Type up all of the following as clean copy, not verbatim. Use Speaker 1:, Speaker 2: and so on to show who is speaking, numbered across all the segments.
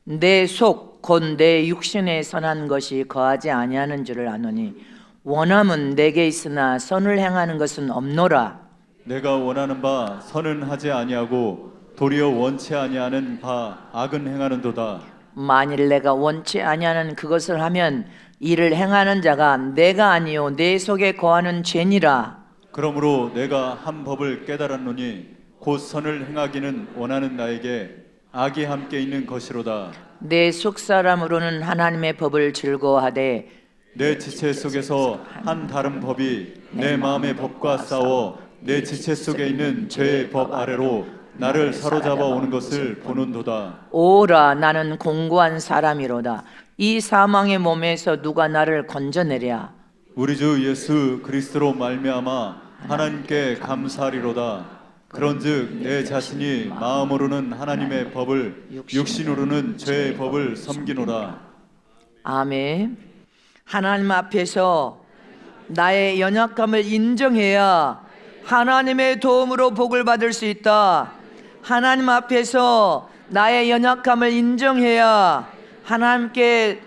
Speaker 1: 내 속 곧 내 육신에 선한 것이 거하지 아니하는 줄을 아노니 원함은 내게 있으나 선을 행하는 것은 없노라.
Speaker 2: 내가 원하는 바 선은 하지 아니하고 도리어 원치 아니하는 바 악은 행하는도다.
Speaker 1: 만일 내가 원치 아니하는 그것을 하면 이를 행하는 자가 내가 아니요 내 속에 거하는 죄니라.
Speaker 2: 그러므로 내가 한 법을 깨달았노니 곧 선을 행하기는 원하는 나에게 악이 함께 있는 것이로다.
Speaker 1: 내 속사람으로는 하나님의 법을 즐거워하되
Speaker 2: 내 지체 속에서 한 다른 법이 내 마음의 법과 싸워 내 지체 속에 있는 죄의 법 아래로 나를 사로잡아 오는 것을 보는도다.
Speaker 1: 오라 나는 공고한 사람이로다. 이 사망의 몸에서 누가 나를 건져내랴.
Speaker 2: 우리 주 예수 그리스도로 말미암아 하나님께 감사하리로다. 그런즉 내 자신이 마음으로는 하나님의 법을 육신으로는 죄의 법을 섬기노라.
Speaker 1: 아멘. 하나님 앞에서 나의 연약함을 인정해야 하나님의 도움으로 복을 받을 수 있다. 하나님 앞에서 나의 연약함을 인정해야 하나님께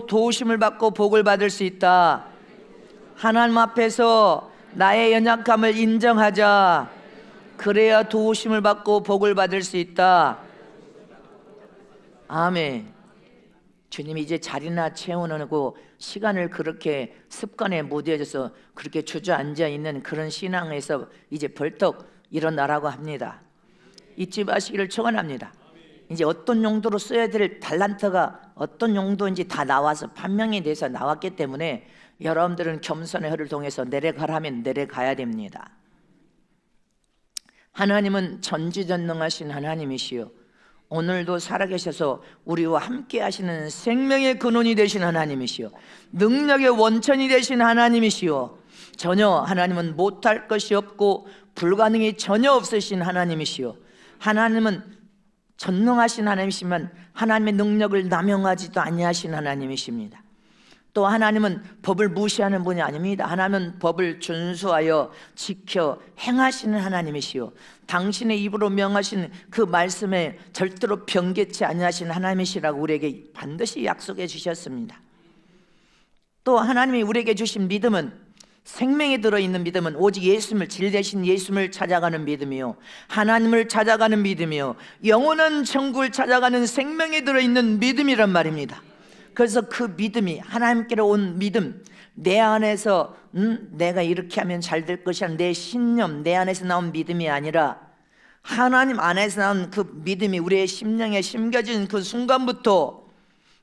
Speaker 1: 도우심을 받고 복을 받을 수 있다. 하나님 앞에서 나의 연약함을 인정하자. 그래야 도우심을 받고 복을 받을 수 있다. 아멘. 주님이 이제 자리나 채우고 시간을 그렇게 습관에 무뎌져서 그렇게 주저앉아 있는 그런 신앙에서 이제 벌떡 일어나라고 합니다. 잊지 마시기를 축원합니다. 이제 어떤 용도로 써야 될 달란트가 어떤 용도인지 다 나와서 판명이 돼서 나왔기 때문에 여러분들은 겸손의 허를 통해서 내려가라면 내려가야 됩니다. 하나님은 전지전능하신 하나님이시요 오늘도 살아계셔서 우리와 함께 하시는 생명의 근원이 되신 하나님이시요 능력의 원천이 되신 하나님이시요 전혀 하나님은 못할 것이 없고 불가능이 전혀 없으신 하나님이시요 하나님은 전능하신 하나님이시지만 하나님의 능력을 남용하지도 아니하신 하나님이십니다. 또 하나님은 법을 무시하는 분이 아닙니다. 하나님은 법을 준수하여 지켜 행하시는 하나님이시요 당신의 입으로 명하신 그 말씀에 절대로 변개치 아니하신 하나님이시라고 우리에게 반드시 약속해 주셨습니다. 또 하나님이 우리에게 주신 믿음은 생명에 들어있는 믿음은 오직 예수님을 질 대신 예수님을 찾아가는 믿음이요 하나님을 찾아가는 믿음이요 영원한 천국을 찾아가는 생명에 들어있는 믿음이란 말입니다. 그래서 그 믿음이 하나님께로 온 믿음 내 안에서 내가 이렇게 하면 잘 될 것이야 내 신념 내 안에서 나온 믿음이 아니라 하나님 안에서 나온 그 믿음이 우리의 심령에 심겨진 그 순간부터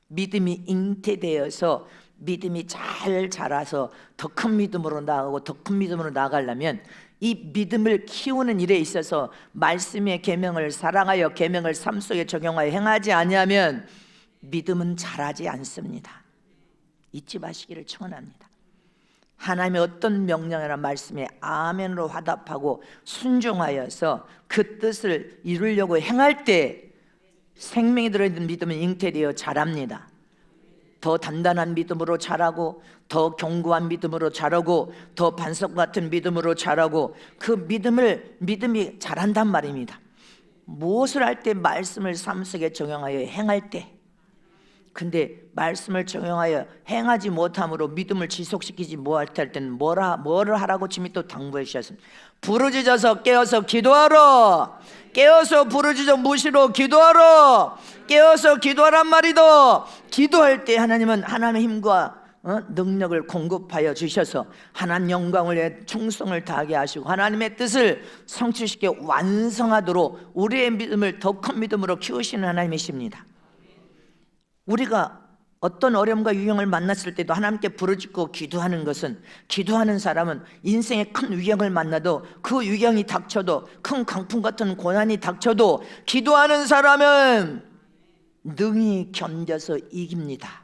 Speaker 1: 믿음이 잉태되어서 믿음이 잘 자라서 더 큰 믿음으로 나아가고 더 큰 믿음으로 나아가려면 이 믿음을 키우는 일에 있어서 말씀의 계명을 사랑하여 계명을 삶 속에 적용하여 행하지 아니하면 믿음은 자라지 않습니다. 잊지 마시기를 축원합니다. 하나님의 어떤 명령이나 말씀에 아멘으로 화답하고 순종하여서 그 뜻을 이루려고 행할 때 생명이 들어있는 믿음은 잉태되어 자랍니다. 더 단단한 믿음으로 자라고 더 견고한 믿음으로 자라고 더 반석 같은 믿음으로 자라고 그 믿음이 자란단 말입니다. 무엇을 할 때 말씀을 삶 속에 적용하여 행할 때 근데 말씀을 적용하여 행하지 못함으로 믿음을 지속시키지 못할 때는 뭐를 하라고 주님이 또 당부해 주셨습니다. 부르짖어서 깨어서 기도하라. 깨어서 부르짖어 무시로 기도하라. 깨어서 기도하란 말이다. 기도할 때 하나님은 하나님의 힘과 능력을 공급하여 주셔서 하나님 영광을 위해 충성을 다하게 하시고 하나님의 뜻을 성취시켜 완성하도록 우리의 믿음을 더 큰 믿음으로 키우시는 하나님이십니다. 우리가 어떤 어려움과 유형을 만났을 때도 하나님께 부르짖고 기도하는 것은 기도하는 사람은 인생의 큰 유형을 만나도 그 유형이 닥쳐도 큰 강풍 같은 고난이 닥쳐도 기도하는 사람은 능히 견뎌서 이깁니다.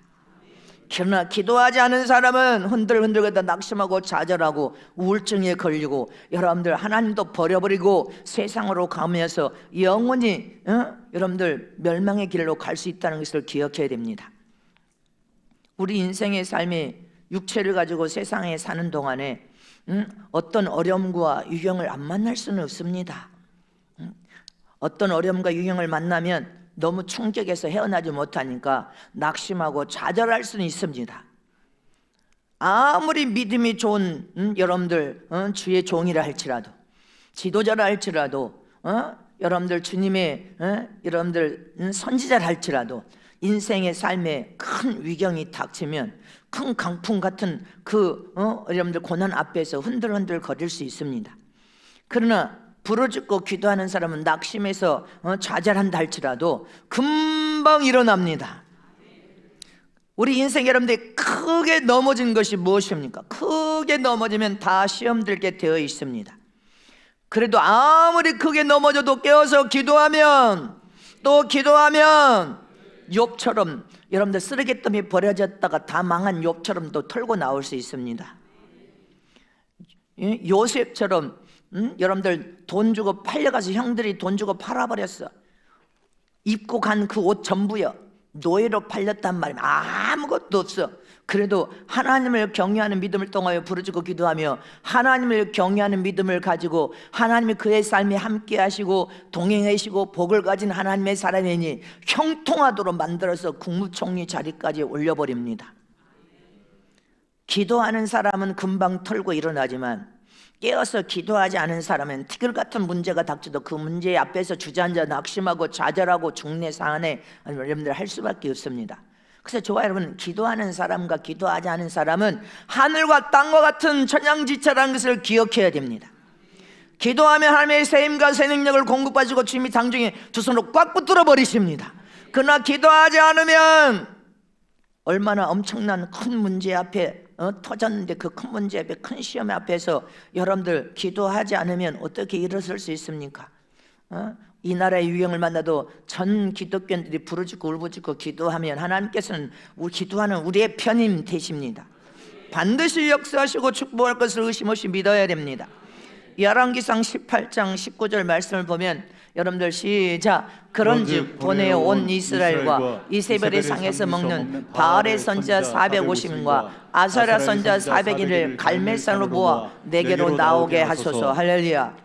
Speaker 1: 그러나 기도하지 않은 사람은 흔들흔들거리다 낙심하고 좌절하고 우울증에 걸리고 여러분들 하나님도 버려버리고 세상으로 가면서 영원히 여러분들 멸망의 길로 갈 수 있다는 것을 기억해야 됩니다. 우리 인생의 삶이 육체를 가지고 세상에 사는 동안에 어떤 어려움과 유형을 안 만날 수는 없습니다. 어떤 어려움과 유형을 만나면 너무 충격해서 헤어나지 못하니까 낙심하고 좌절할 수는 있습니다. 아무리 믿음이 좋은 여러분들 주의 종이라 할지라도, 지도자라 할지라도, 여러분들 주님의 여러분들 선지자라 할지라도, 인생의 삶에 큰 위경이 닥치면 큰 강풍 같은 여러분들 고난 앞에서 흔들흔들 거릴 수 있습니다. 그러나 부르짖고 기도하는 사람은 낙심해서 좌절한다 할지라도 금방 일어납니다. 우리 인생 여러분들이 크게 넘어진 것이 무엇입니까? 크게 넘어지면 다 시험 들게 되어 있습니다. 그래도 아무리 크게 넘어져도 깨어서 기도하면, 또 기도하면 욥처럼 여러분들 쓰레기더미에 버려졌다가 다 망한 욥처럼 또 털고 나올 수 있습니다. 요셉처럼 여러분들 돈 주고 팔려가서 형들이 돈 주고 팔아버렸어. 입고 간 그 옷 전부요 노예로 팔렸단 말이야. 아무것도 없어. 그래도 하나님을 경외하는 믿음을 통하여 부르짖고 기도하며 하나님을 경외하는 믿음을 가지고 하나님이 그의 삶에 함께 하시고 동행하시고 복을 가진 하나님의 사람이니 형통하도록 만들어서 국무총리 자리까지 올려버립니다. 기도하는 사람은 금방 털고 일어나지만 깨어서 기도하지 않은 사람은 티끌 같은 문제가 닥쳐도 그 문제 앞에서 주저앉아 낙심하고 좌절하고 중내상한에 여러분들 할 수밖에 없습니다. 그래서 저와 여러분, 기도하는 사람과 기도하지 않은 사람은 하늘과 땅과 같은 천양지차라는 것을 기억해야 됩니다. 기도하면 하나님의 세임과 새 능력을 공급하시고 주님이 장중에 두 손으로 꽉 붙들어 버리십니다. 그러나 기도하지 않으면 얼마나 엄청난 큰 문제 앞에 터졌는데 그 큰 문제 앞에 큰 시험 앞에서 여러분들 기도하지 않으면 어떻게 일어설 수 있습니까? 이 나라의 유형을 만나도 전 기독교인들이 부르짖고 울부짖고 기도하면 하나님께서는 기도하는 우리의 편임 되십니다. 반드시 역사하시고 축복할 것을 의심 없이 믿어야 됩니다. 열왕기상 18장 19절 말씀을 보면 여러분들 시작. 그런즉 보내어 온 이스라엘과 이세벨의 상에서 먹는 바알의 선지자 450인과 아사랴 선지자 400인을 갈멜산으로 모아 내게로 나오게 하소서. 할렐루야.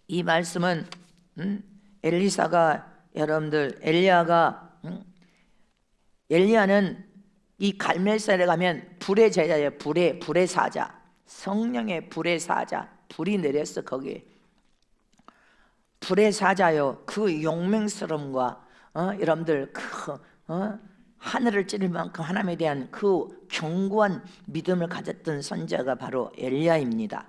Speaker 1: 이 말씀은 여러분들 엘리야는 이 갈멜산에 가면 불의 제자예요. 불의 사자, 성령의 불의 사자. 불이 내렸어. 거기에 불의 사자요, 그 용맹스러움과 여러분들 하늘을 찌를 만큼 하나님에 대한 그 견고한 믿음을 가졌던 선지자가 바로 엘리야입니다.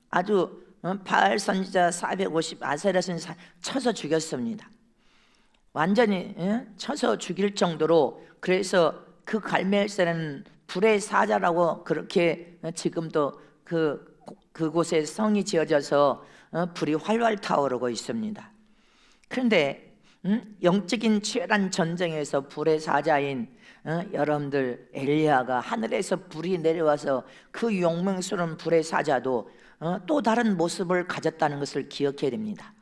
Speaker 1: 아주 바알 선지자 450, 아사랴 선지자 쳐서 죽였습니다. 완전히 쳐서 죽일 정도로. 그래서 그 갈멜산은 불의 사자라고 그렇게 지금도 그곳에 성이 지어져서 불이 활활 타오르고 있습니다. 그런데 영적인 치열한 전쟁에서 불의 사자인 여러분들 엘리야가 하늘에서 불이 내려와서 그 용맹스러운 불의 사자도 또 다른 모습을 가졌다는 것을 기억해야 됩니다.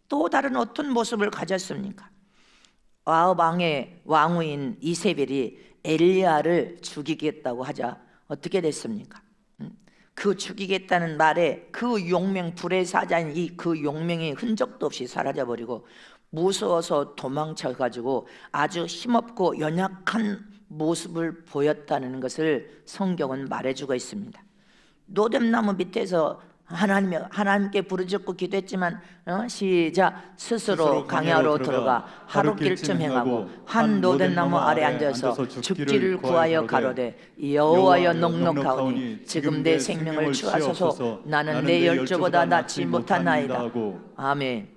Speaker 1: 또 다른 어떤 모습을 가졌습니까? 왕의 왕후인 이세벨이 엘리야를 죽이겠다고 하자 어떻게 됐습니까? 그 죽이겠다는 말에 그 용맹, 불의 사자인 그 용맹이 흔적도 없이 사라져버리고 무서워서 도망쳐가지고 아주 힘없고 연약한 모습을 보였다는 것을 성경은 말해주고 있습니다. 노뎀나무 밑에서 하나님께 부르짖고 기도했지만 시작. 스스로 강야로 들어가 하룻길쯤 행하고 한 노뎀나무 아래 앉아서 죽기를 구하여 가로되 여호와여 넉넉하오니 지금 내 생명을 취하소서. 나는 내 열조보다 낫지 못하나이다. 아멘.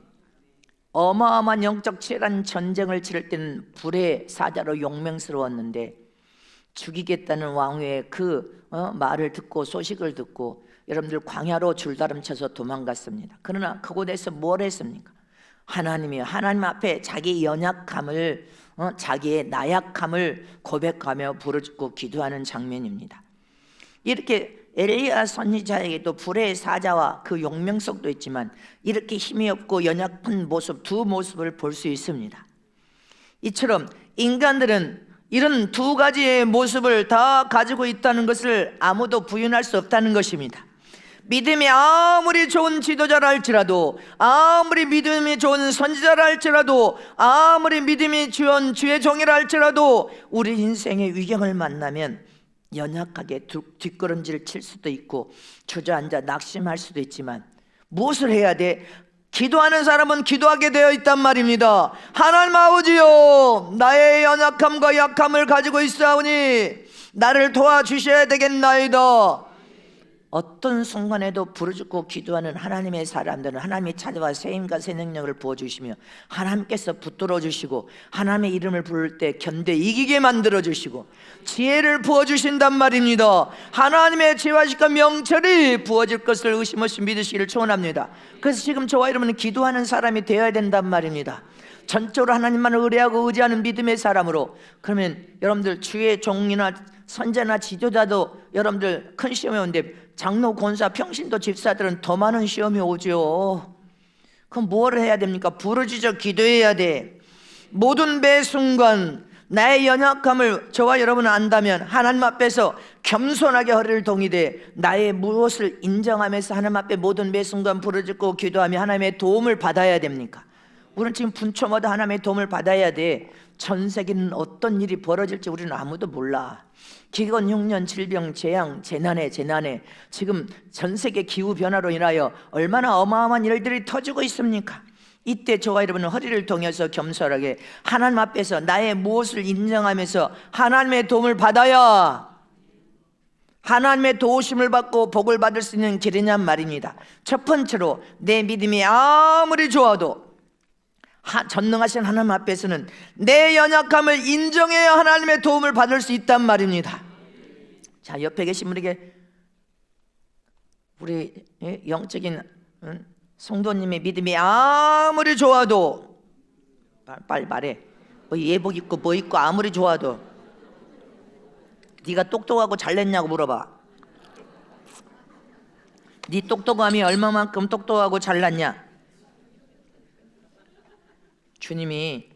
Speaker 1: 어마어마한 영적 치열한 전쟁을 치를 때는 불의 사자로 용맹스러웠는데 죽이겠다는 왕후의 그 말을 듣고 소식을 듣고 여러분들 광야로 줄다름쳐서 도망갔습니다. 그러나 그곳에서 뭘 했습니까? 하나님 앞에 자기 연약함을 자기의 나약함을 고백하며 부르짖고 기도하는 장면입니다. 이렇게 엘리야 선지자에게도 불의 사자와 그 용맹성도 있지만 이렇게 힘이 없고 연약한 모습, 두 모습을 볼 수 있습니다. 이처럼 인간들은 이런 두 가지의 모습을 다 가지고 있다는 것을 아무도 부인할 수 없다는 것입니다. 믿음이 아무리 좋은 지도자라 할지라도, 아무리 믿음이 좋은 선지자라 할지라도, 아무리 믿음이 좋은 주의 종이라 할지라도 우리 인생의 위경을 만나면 연약하게 뒷걸음질 칠 수도 있고 주저앉아 낙심할 수도 있지만 무엇을 해야 돼? 기도하는 사람은 기도하게 되어 있단 말입니다. 하나님 아버지요, 나의 연약함과 약함을 가지고 있사오니 나를 도와주셔야 되겠나이다. 어떤 순간에도 부르짖고 기도하는 하나님의 사람들은 하나님이 찾아와 새 힘과 새 능력을 부어주시며 하나님께서 붙들어 주시고 하나님의 이름을 부를 때 견뎌 이기게 만들어 주시고 지혜를 부어주신단 말입니다. 하나님의 지혜와 명철이 부어질 것을 의심 없이 믿으시기를 축원합니다. 그래서 지금 저와 여러분은 기도하는 사람이 되어야 된단 말입니다. 전적으로 하나님만을 의뢰하고 의지하는 믿음의 사람으로. 그러면 여러분들 주의 종이나 선자나 지도자도 여러분들 큰 시험이 오는데 장로, 권사, 평신도, 집사들은 더 많은 시험이 오죠. 그럼 뭘 해야 됩니까? 부르짖어 기도해야 돼. 모든 매 순간 나의 연약함을 저와 여러분은 안다면 하나님 앞에서 겸손하게 허리를 동이되 나의 무엇을 인정하면서 하나님 앞에 모든 매 순간 부르짖고 기도하며 하나님의 도움을 받아야 됩니까? 우리는 지금 분초마다 하나님의 도움을 받아야 돼. 전 세계는 어떤 일이 벌어질지 우리는 아무도 몰라. 기근, 흉년, 질병, 재앙, 재난에 지금 전 세계 기후 변화로 인하여 얼마나 어마어마한 일들이 터지고 있습니까? 이때 저와 여러분은 허리를 동여서 겸손하게 하나님 앞에서 나의 무엇을 인정하면서 하나님의 도움을 받아야 하나님의 도우심을 받고 복을 받을 수 있는 길이냔 말입니다. 첫 번째로 내 믿음이 아무리 좋아도 전능하신 하나님 앞에서는 내 연약함을 인정해야 하나님의 도움을 받을 수 있단 말입니다. 자, 옆에 계신 분에게 우리 영적인 성도님의 믿음이 아무리 좋아도 빨리 말해. 뭐 예복 입고 뭐 입고 아무리 좋아도 네가 똑똑하고 잘냈냐고 물어봐. 네 똑똑함이 얼마만큼 똑똑하고 잘났냐? 주님이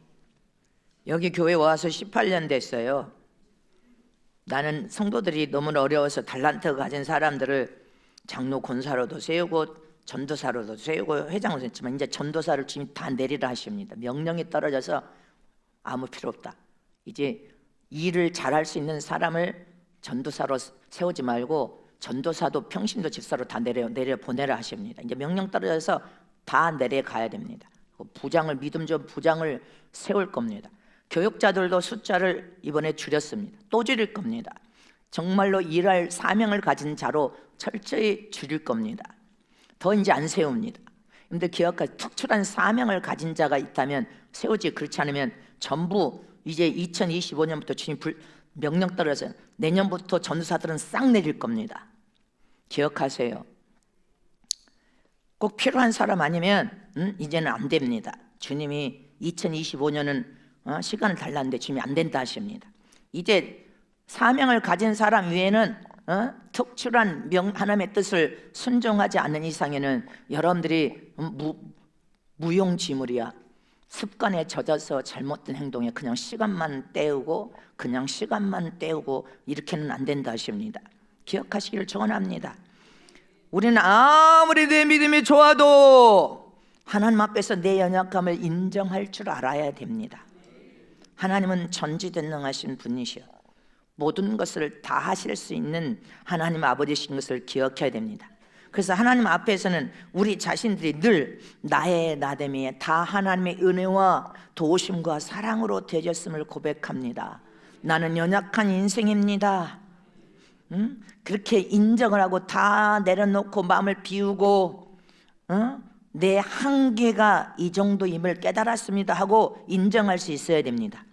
Speaker 1: 여기 교회 와서 18년 됐어요. 나는 성도들이 너무 어려워서 달란트 가진 사람들을 장로 권사로도 세우고 전도사로도 세우고 회장으로 했지만 이제 전도사를 주님이 다 내리라 하십니다. 명령이 떨어져서 아무 필요 없다. 이제 일을 잘할 수 있는 사람을 전도사로 세우지 말고 전도사도 평신도 집사로 다 내려 보내라 하십니다. 이제 명령 떨어져서 다 내려가야 됩니다. 부장을 믿음 좀 부장을 세울 겁니다. 교육자들도 숫자를 이번에 줄였습니다. 또 줄일 겁니다. 정말로 일할 사명을 가진 자로 철저히 줄일 겁니다. 더 이제 안 세웁니다. 근데 기억하세요. 특출한 사명을 가진 자가 있다면 세우지, 그렇지 않으면 전부 이제 2025년부터 주님 명령 떨어져서 내년부터 전도사들은 싹 내릴 겁니다. 기억하세요. 꼭 필요한 사람 아니면 이제는 안 됩니다. 주님이 2025년은 시간을 달랐는데 주님이 안 된다 하십니다. 이제 사명을 가진 사람 외에는 특출한 하나님의 뜻을 순종하지 않는 이상에는 여러분들이 무용지물이야. 습관에 젖어서 잘못된 행동에 그냥 시간만 때우고 이렇게는 안 된다 하십니다. 기억하시기를 축원합니다. 우리는 아무리 내 믿음이 좋아도 하나님 앞에서 내 연약함을 인정할 줄 알아야 됩니다. 하나님은 전지전능하신 분이시여 모든 것을 다 하실 수 있는 하나님 아버지신 것을 기억해야 됩니다. 그래서 하나님 앞에서는 우리 자신들이 늘 나의 나됨이 다 하나님의 은혜와 도우심과 사랑으로 되어졌음을 고백합니다. 나는 연약한 인생입니다. 그렇게 인정을 하고 다 내려놓고 마음을 비우고 내 한계가 이 정도임을 깨달았습니다 하고 인정할 수 있어야 됩니다.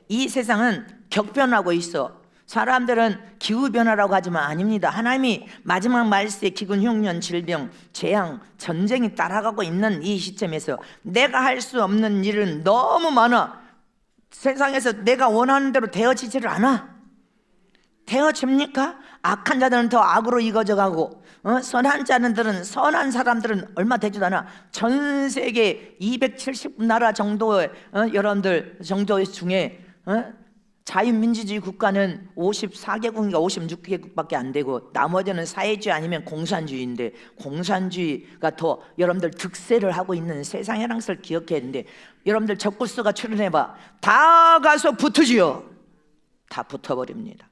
Speaker 1: 이 세상은 격변하고 있어. 사람들은 기후변화라고 하지만 아닙니다. 하나님이 마지막 말세에 기근, 흉년, 질병, 재앙, 전쟁이 따라가고 있는 이 시점에서 내가 할 수 없는 일은 너무 많아. 세상에서 내가 원하는 대로 되어지지를 않아. 되어집니까? 악한 자들은 더 악으로 이거져 가고 선한 자들은 선한 사람들은 얼마 되지도 않아. 전 세계 270나라 정도의 여러분들 정도 중에 자유민주주의 국가는 54개국인가 56개국밖에 안 되고 나머지는 사회주의 아니면 공산주의인데, 공산주의가 더 여러분들 득세를 하고 있는 세상이라는 것을 기억해야 되는데, 여러분들 적구스가 출연해봐, 다 가서 붙으지요. 다 붙어버립니다.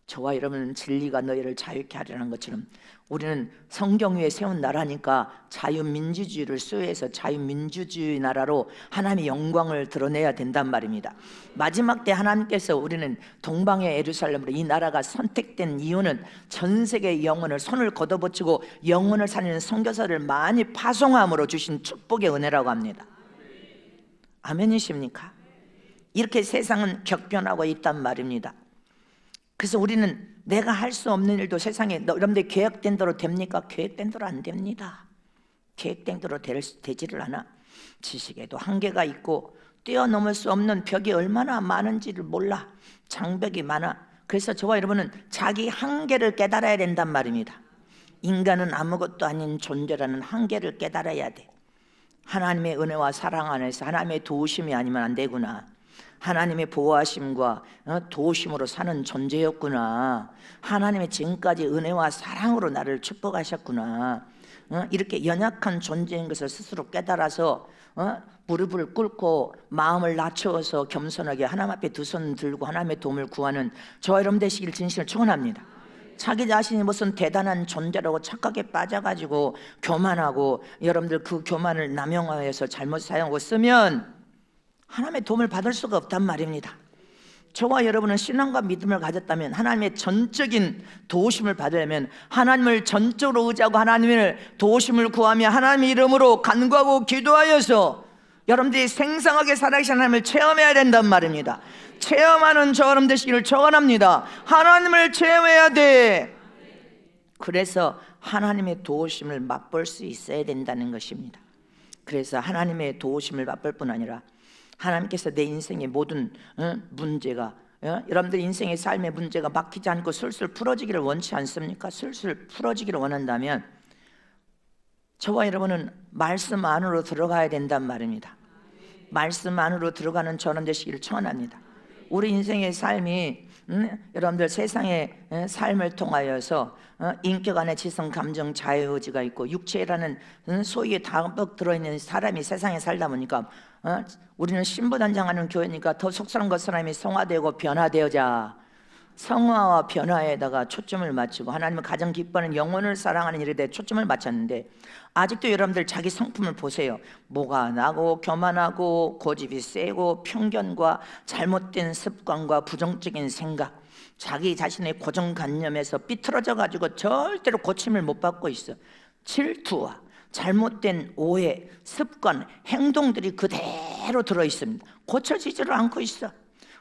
Speaker 1: 저와 여러분은 진리가 너희를 자유케 하려는 것처럼 우리는 성경 위에 세운 나라니까 자유민주주의를 수호해서 자유민주주의 나라로 하나님의 영광을 드러내야 된단 말입니다. 마지막 때 하나님께서 우리는 동방의 예루살렘으로, 이 나라가 선택된 이유는 전 세계의 영혼을 손을 걷어붙이고 영혼을 살리는 선교사를 많이 파송함으로 주신 축복의 은혜라고 합니다. 아멘이십니까? 이렇게 세상은 격변하고 있단 말입니다. 그래서 우리는 내가 할 수 없는 일도 세상에, 여러분들 계획된 대로 됩니까? 계획된 대로 안 됩니다. 계획된 대로 되지를 않아. 지식에도 한계가 있고 뛰어넘을 수 없는 벽이 얼마나 많은지를 몰라. 장벽이 많아. 그래서 저와 여러분은 자기 한계를 깨달아야 된단 말입니다. 인간은 아무것도 아닌 존재라는 한계를 깨달아야 돼. 하나님의 은혜와 사랑 안에서 하나님의 도우심이 아니면 안 되구나. 하나님의 보호하심과 도우심으로 사는 존재였구나. 하나님의 지금까지 은혜와 사랑으로 나를 축복하셨구나. 이렇게 연약한 존재인 것을 스스로 깨달아서 무릎을 꿇고 마음을 낮추어서 겸손하게 하나님 앞에 두 손 들고 하나님의 도움을 구하는 저와 여러분 되시길 진심으로 축원합니다. 자기 자신이 무슨 대단한 존재라고 착각에 빠져가지고 교만하고, 여러분들 그 교만을 남용하여서 잘못 사용하고 쓰면 하나님의 도움을 받을 수가 없단 말입니다. 저와 여러분은 신앙과 믿음을 가졌다면, 하나님의 전적인 도우심을 받으려면 하나님을 전적으로 의지하고 하나님의 도우심을 구하며 하나님의 이름으로 간구하고 기도하여서 여러분들이 생생하게 살아계신 하나님을 체험해야 된단 말입니다. 체험하는 저 여러분 되시기를 축원합니다. 하나님을 체험해야 돼. 그래서 하나님의 도우심을 맛볼 수 있어야 된다는 것입니다. 그래서 하나님의 도우심을 맛볼 뿐 아니라 하나님께서 내 인생의 모든 문제가, 여러분들 인생의 삶의 문제가 막히지 않고 술술 풀어지기를 원치 않습니까? 술술 풀어지기를 원한다면 저와 여러분은 말씀 안으로 들어가야 된단 말입니다. 말씀 안으로 들어가는 저는 되시기를 축원합니다. 우리 인생의 삶이 여러분들 세상의 삶을 통하여서 인격 안에 지성, 감정, 자유의지가 있고 육체라는 소위에 담뿍 들어있는 사람이 세상에 살다 보니까 우리는 신부단장하는 교회니까 더 속사람 것사람이 성화되고 변화되어자, 성화와 변화에다가 초점을 맞추고 하나님은 가장 기뻐하는 영혼을 사랑하는 일에 대해 초점을 맞췄는데, 아직도 여러분들 자기 성품을 보세요. 뭐가 나고 교만하고 고집이 세고 편견과 잘못된 습관과 부정적인 생각, 자기 자신의 고정관념에서 삐뚤어져 가지고 절대로 고침을 못 받고 있어. 질투와 잘못된 오해, 습관, 행동들이 그대로 들어있습니다. 고쳐지지를 않고 있어.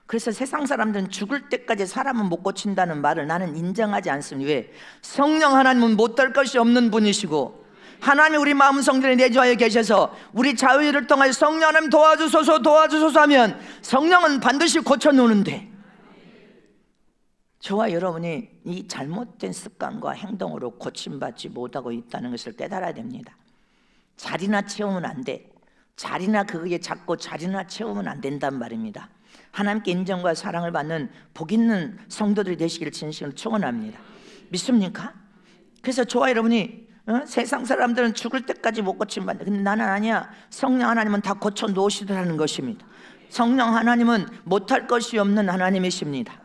Speaker 1: 그래서 세상 사람들은 죽을 때까지 사람은 못 고친다는 말을 나는 인정하지 않습니다. 왜? 성령 하나님은 못할 것이 없는 분이시고, 하나님 우리 마음 성전에 내주하여 계셔서 우리 자유를 통하여 성령 하나님 도와주소서 도와주소서 하면 성령은 반드시 고쳐놓는데, 저와 여러분이 이 잘못된 습관과 행동으로 고침받지 못하고 있다는 것을 깨달아야 됩니다. 자리나 채우면 안 돼. 자리나 그게 자꾸 자리나 채우면 안 된단 말입니다. 하나님께 인정과 사랑을 받는 복 있는 성도들이 되시기를 진심으로 축원합니다. 믿습니까? 그래서 저와 여러분이 세상 사람들은 죽을 때까지 못 고침받는다. 근데 나는 아니야. 성령 하나님은 다 고쳐 놓으시더라는 것입니다. 성령 하나님은 못할 것이 없는 하나님이십니다.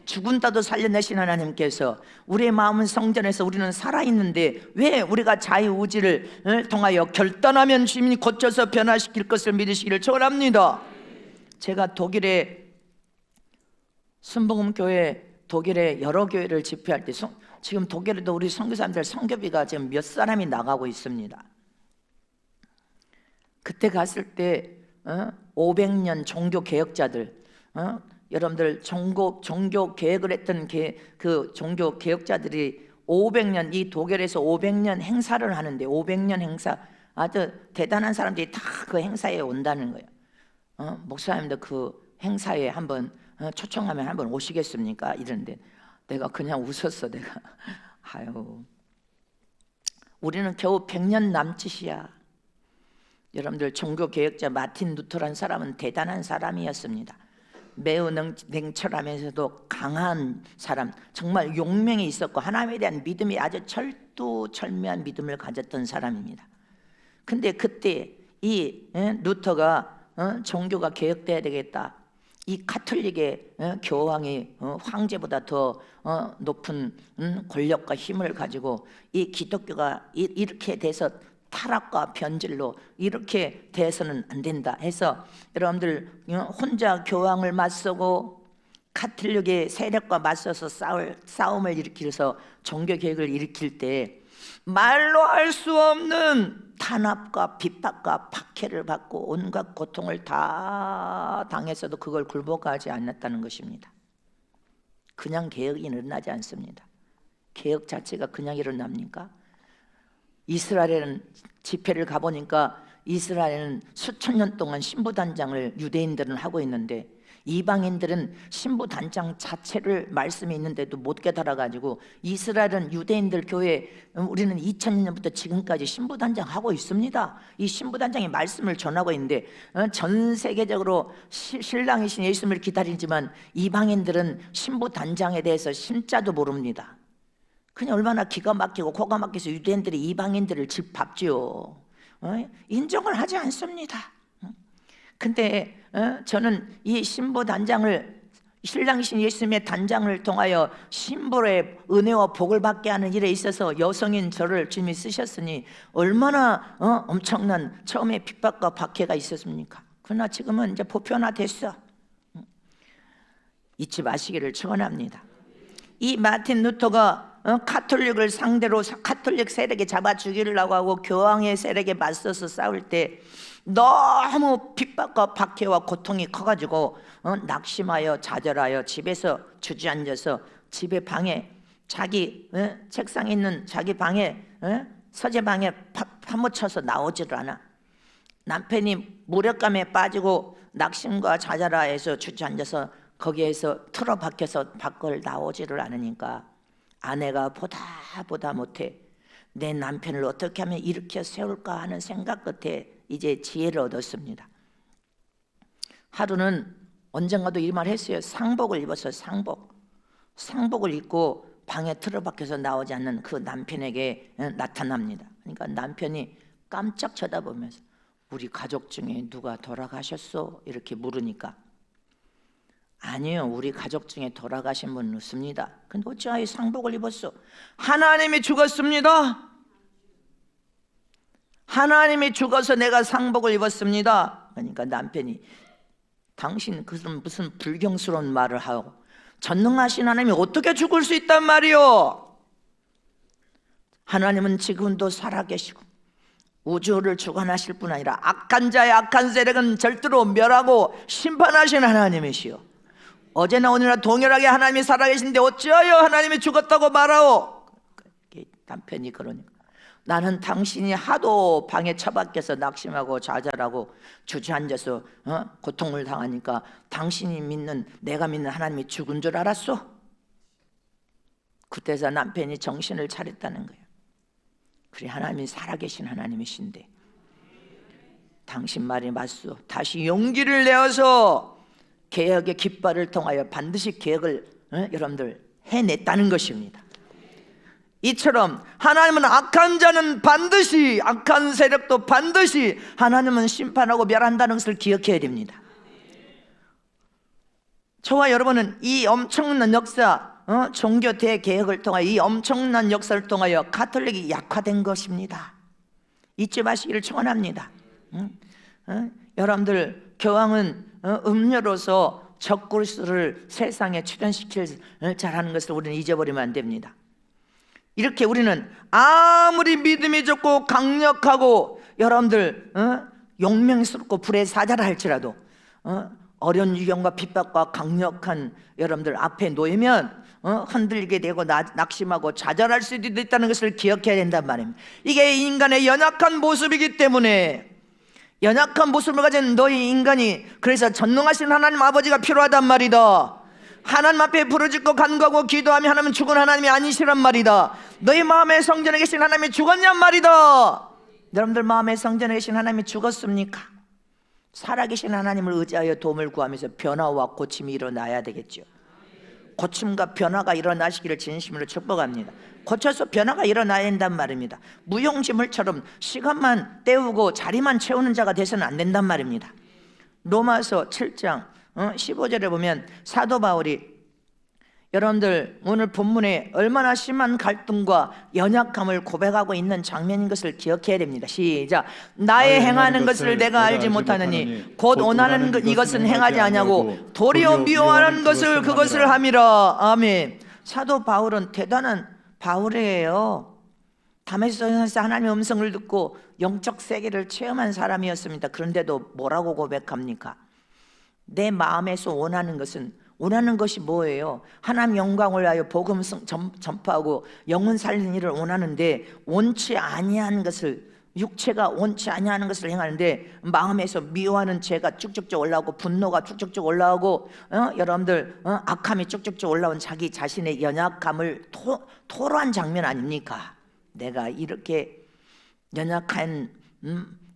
Speaker 1: 죽은 자도 살려내신 하나님께서 우리의 마음은 성전에서 우리는 살아있는데 왜 우리가 자유의지를 통하여 결단하면 주님이 고쳐서 변화시킬 것을 믿으시기를 축원합니다. 제가 독일의 순복음교회, 독일의 여러 교회를 집회할 때 지금 독일에도 우리 선교사님들 선교비가 지금 몇 사람이 나가고 있습니다. 그때 갔을 때 500년 종교 개혁자들, 여러분들 종교 개혁을 했던 그 종교 개혁자들이 500년, 이 독일에서 500년 행사를 하는데, 500년 행사, 아주 대단한 사람들이 다 그 행사에 온다는 거예요. 목사님도 그 행사에 한번 초청하면 한번 오시겠습니까? 이러는데 내가 그냥 웃었어. 내가 아유, 우리는 겨우 100년 남짓이야. 여러분들 종교 개혁자 마틴 루터라는 사람은 대단한 사람이었습니다. 매우 냉철하면서도 강한 사람, 정말 용맹이 있었고 하나님에 대한 믿음이 아주 철두철미한 믿음을 가졌던 사람입니다. 근데 그때 이 루터가 종교가 개혁돼야 되겠다, 이 가톨릭의 교황이 황제보다 더 높은 권력과 힘을 가지고 이 기독교가 이렇게 돼서 타락과 변질로 이렇게 돼서는 안 된다 해서 여러분들 혼자 교황을 맞서고 가톨릭의 세력과 맞서서 싸움을 일으켜서 종교개혁을 일으킬 때 말로 할 수 없는 탄압과 핍박과 박해를 받고 온갖 고통을 다 당했어도 그걸 굴복하지 않았다는 것입니다. 그냥 개혁이 일어나지 않습니다. 개혁 자체가 그냥 일어납니까? 이스라엘은 집회를 가보니까 이스라엘은 수천 년 동안 신부단장을 유대인들은 하고 있는데 이방인들은 신부단장 자체를 말씀이 있는데도 못 깨달아가지고 이스라엘은 유대인들 교회 우리는 2000년부터 지금까지 신부단장 하고 있습니다. 이 신부단장이 말씀을 전하고 있는데 전 세계적으로 신랑이신 예수님을 기다리지만 이방인들은 신부단장에 대해서 신자도 모릅니다. 그냥 얼마나 기가 막히고 코가 막혀서 유대인들이 이방인들을 짓밟지요. 인정을 하지 않습니다. 근데 저는 이 신부 단장을, 신랑이신 예수님의 단장을 통하여 신부의 은혜와 복을 받게 하는 일에 있어서 여성인 저를 주님이 쓰셨으니 얼마나 엄청난 처음에 핍박과 박해가 있었습니까? 그러나 지금은 이제 보편화됐어. 잊지 마시기를 축원합니다. 이 마틴 루터가 가톨릭을 상대로 가톨릭 세력에 잡아 죽이려고 하고 교황의 세력에 맞서서 싸울 때 너무 핍박과 박해와 고통이 커가지고 낙심하여 좌절하여 집에서 주저앉아서 집에 방에 자기 책상에 있는 자기 방에 서재방에 파묻혀서 나오지를 않아. 남편이 무력감에 빠지고 낙심과 좌절하여서 주저앉아서 거기에서 틀어박혀서 밖을 나오지를 않으니까 아내가 보다 못해 내 남편을 어떻게 하면 일으켜 세울까 하는 생각 끝에 이제 지혜를 얻었습니다. 하루는 언젠가도 이 말 했어요. 상복을 입었어요. 상복을 입고 방에 틀어박혀서 나오지 않는 그 남편에게 나타납니다. 그러니까 남편이 깜짝 쳐다보면서 우리 가족 중에 누가 돌아가셨어? 이렇게 물으니까 아니요, 우리 가족 중에 돌아가신 분은 없습니다. 근데 어찌하여 상복을 입었어? 하나님이 죽었습니다. 하나님이 죽어서 내가 상복을 입었습니다. 그러니까 남편이 당신 그런 무슨 불경스러운 말을 하고 전능하신 하나님이 어떻게 죽을 수 있단 말이요? 하나님은 지금도 살아계시고 우주를 주관하실 뿐 아니라 악한 자의 악한 세력은 절대로 멸하고 심판하신 하나님이시요, 어제나 오늘나 동일하게 하나님이 살아계신데 어찌하여 하나님이 죽었다고 말하오? 남편이 그러니까 나는 당신이 하도 방에 처박혀서 낙심하고 좌절하고 주저앉아서 고통을 당하니까 당신이 믿는, 내가 믿는 하나님이 죽은 줄 알았어? 그때서 남편이 정신을 차렸다는 거예요. 그래, 하나님이 살아계신 하나님이신데 당신 말이 맞소. 다시 용기를 내어서 개혁의 깃발을 통하여 반드시 개혁을 여러분들 해냈다는 것입니다. 이처럼 하나님은 악한 자는 반드시, 악한 세력도 반드시 하나님은 심판하고 멸한다는 것을 기억해야 됩니다. 저와 여러분은 이 엄청난 역사, 종교 대개혁을 통하여 이 엄청난 역사를 통하여 가톨릭이 약화된 것입니다. 잊지 마시기를 축원합니다. 여러분들 교황은 음료로서 적그리스도를 세상에 출현시킬 잘하는 것을 우리는 잊어버리면 안 됩니다. 이렇게 우리는 아무리 믿음이 좋고 강력하고 여러분들 용맹스럽고 불의 사자라 할지라도 어려운 유경과 핍박과 강력한 여러분들 앞에 놓이면 흔들리게 되고 낙심하고 좌절할 수도 있다는 것을 기억해야 된단 말입니다. 이게 인간의 연약한 모습이기 때문에, 연약한 모습을 가진 너희 인간이, 그래서 전능하신 하나님 아버지가 필요하단 말이다. 하나님 앞에 부르짖고 간구하고 기도하며 하나님은 죽은 하나님이 아니시란 말이다. 너희 마음의 성전에 계신 하나님이 죽었냔 말이다. 여러분들 마음의 성전에 계신 하나님이 죽었습니까? 살아계신 하나님을 의지하여 도움을 구하면서 변화와 고침이 일어나야 되겠죠. 고침과 변화가 일어나시기를 진심으로 축복합니다. 고쳐서 변화가 일어나야 된단 말입니다. 무용지물처럼 시간만 때우고 자리만 채우는 자가 돼서는 안 된단 말입니다. 로마서 7장 15절에 보면 사도 바울이, 여러분들 오늘 본문에 얼마나 심한 갈등과 연약함을 고백하고 있는 장면인 것을 기억해야 됩니다. 시작. 나의 행하는 것을 내가 알지 못하느니 곧 원하는 이것은 행하지 아니하고 도리어 미워하는 것을 그것을 함이라. 아멘. 사도 바울은 대단한 바울이에요. 다메섹에서 하나님의 음성을 듣고 영적 세계를 체험한 사람이었습니다. 그런데도 뭐라고 고백합니까? 내 마음에서 원하는 것이 뭐예요? 하나님 영광을 위하여 복음 전파하고 영혼 살리는 일을 원하는데 원치 아니하는 것을, 육체가 원치 아니하는 것을 행하는데 마음에서 미워하는 죄가 쭉쭉쭉 올라오고 분노가 쭉쭉쭉 올라오고 여러분들 악함이 쭉쭉쭉 올라온 자기 자신의 연약함을 토로한 장면 아닙니까? 내가 이렇게 연약한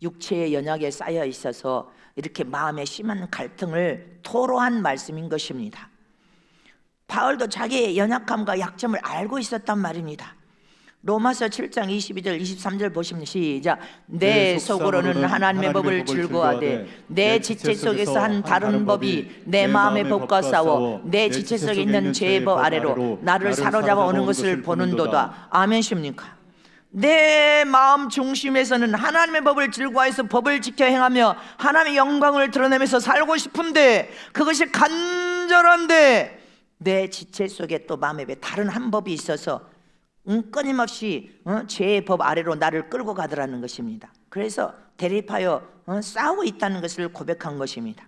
Speaker 1: 육체의 연약에 쌓여 있어서 이렇게 마음에 심한 갈등을 토로한 말씀인 것입니다. 바울도 자기의 연약함과 약점을 알고 있었단 말입니다. 로마서 7장 22절 23절 보시면 시작. 내 속으로는 하나님의 법을 즐거워하되 내 지체 속에서 한 다른 법이 내 마음의 법과 싸워 내 지체 속에 있는 죄의 법 아래로 나를 사로잡아 오는 것을 보는도다. 아멘십니까? 내 마음 중심에서는 하나님의 법을 즐거워해서 법을 지켜 행하며 하나님의 영광을 드러내면서 살고 싶은데, 그것이 간절한데 내 지체 속에 또 마음에 다른 한 법이 있어서 끊임없이 죄의 법 아래로 나를 끌고 가더라는 것입니다. 그래서 대립하여 싸우고 있다는 것을 고백한 것입니다.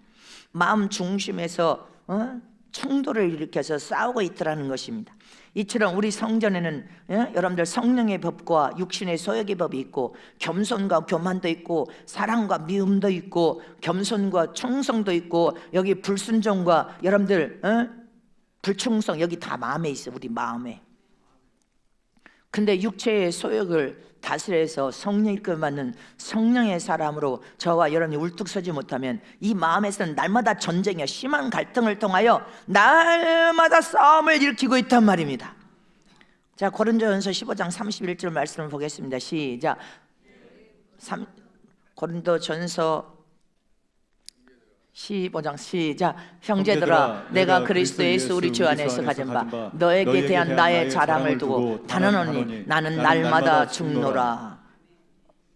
Speaker 1: 마음 중심에서 충돌을 일으켜서 싸우고 있더라는 것입니다. 이처럼 우리 성전에는 여러분들 성령의 법과 육신의 소욕의 법이 있고, 겸손과 교만도 있고, 사랑과 미움도 있고, 겸손과 충성도 있고, 여기 불순종과 여러분들 불충성, 여기 다 마음에 있어. 우리 마음에. 근데 육체의 소욕을 다스려서 성령 이끌받는 성령의 사람으로 저와 여러분이 울뚝서지 못하면 이 마음에서는 날마다 전쟁이야. 심한 갈등을 통하여 날마다 싸움을 일으키고 있단 말입니다. 자, 고린도전서 15장 31절 말씀을 보겠습니다. 시작. 고린도전서 15장 시작. 형제들아, 내가 그리스도 예수 우리 주 안에서 가진 바 너에게 대한 나의 자랑을 두고 단언하노니 나는 날마다 죽노라.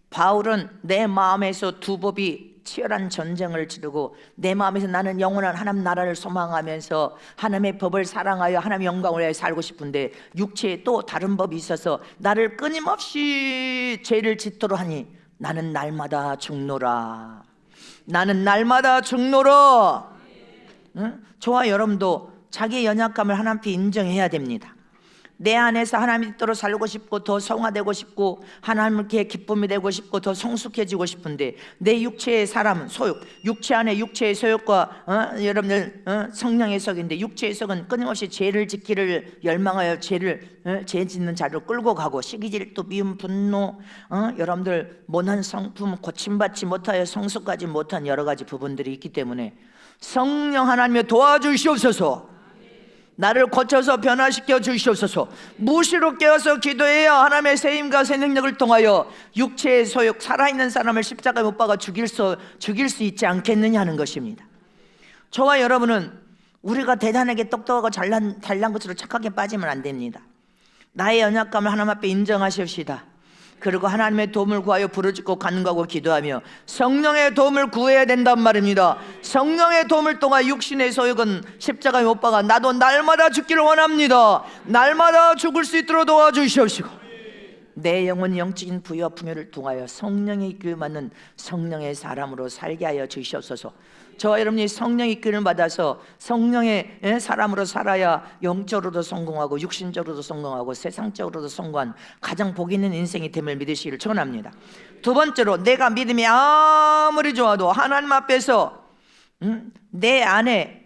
Speaker 1: 바울은 내 마음에서 두 법이 치열한 전쟁을 치르고, 내 마음에서 나는 영원한 하나님 나라를 소망하면서 하나님의 법을 사랑하여 하나님의 영광을 위해 살고 싶은데, 육체에 또 다른 법이 있어서 나를 끊임없이 죄를 짓도록 하니 나는 날마다 죽노라. 나는 날마다 죽노라. 저와 여러분도 자기의 연약감을 하나님 앞에 인정해야 됩니다. 내 안에서 하나님의 뜻대로 살고 싶고, 더 성화되고 싶고, 하나님께 기쁨이 되고 싶고, 더 성숙해지고 싶은데 내 육체의 사람은 소욕, 육체 안에 육체의 소욕과 여러분들 성령의 속인데, 육체의 속은 끊임없이 죄를 짓기를 열망하여 죄 짓는 자를 끌고 가고, 시기질투, 미움, 분노, 여러분들 모난 성품, 고침받지 못하여 성숙하지 못한 여러 가지 부분들이 있기 때문에 성령 하나님의 도와주시옵소서. 나를 고쳐서 변화시켜 주시옵소서. 무시로 깨어서 기도해야 하나님의 세임과 새 능력을 통하여 육체의 소욕, 살아있는 사람을 십자가에 못 박아 죽일 수 있지 않겠느냐 하는 것입니다. 저와 여러분은 우리가 대단하게 똑똑하고 잘난 것으로 착하게 빠지면 안 됩니다. 나의 연약감을 하나님 앞에 인정하십시다. 그리고 하나님의 도움을 구하여 부르짖고 간구하고 기도하며 성령의 도움을 구해야 된단 말입니다. 성령의 도움을 통하 육신의 소욕은 십자가에 못 박아 나도 날마다 죽기를 원합니다. 날마다 죽을 수 있도록 도와주시옵시고, 내 영혼이 영적인 부유와 풍요를 통하여 성령의 이끌 받는 성령의 사람으로 살게 하여 주시옵소서. 저와 여러분이 성령의 이끌을 받아서 성령의 사람으로 살아야 영적으로도 성공하고 육신적으로도 성공하고 세상적으로도 성공한 가장 복 있는 인생이 됨을 믿으시기를 축원합니다. 두 번째로, 내가 믿음이 아무리 좋아도 하나님 앞에서 내 안에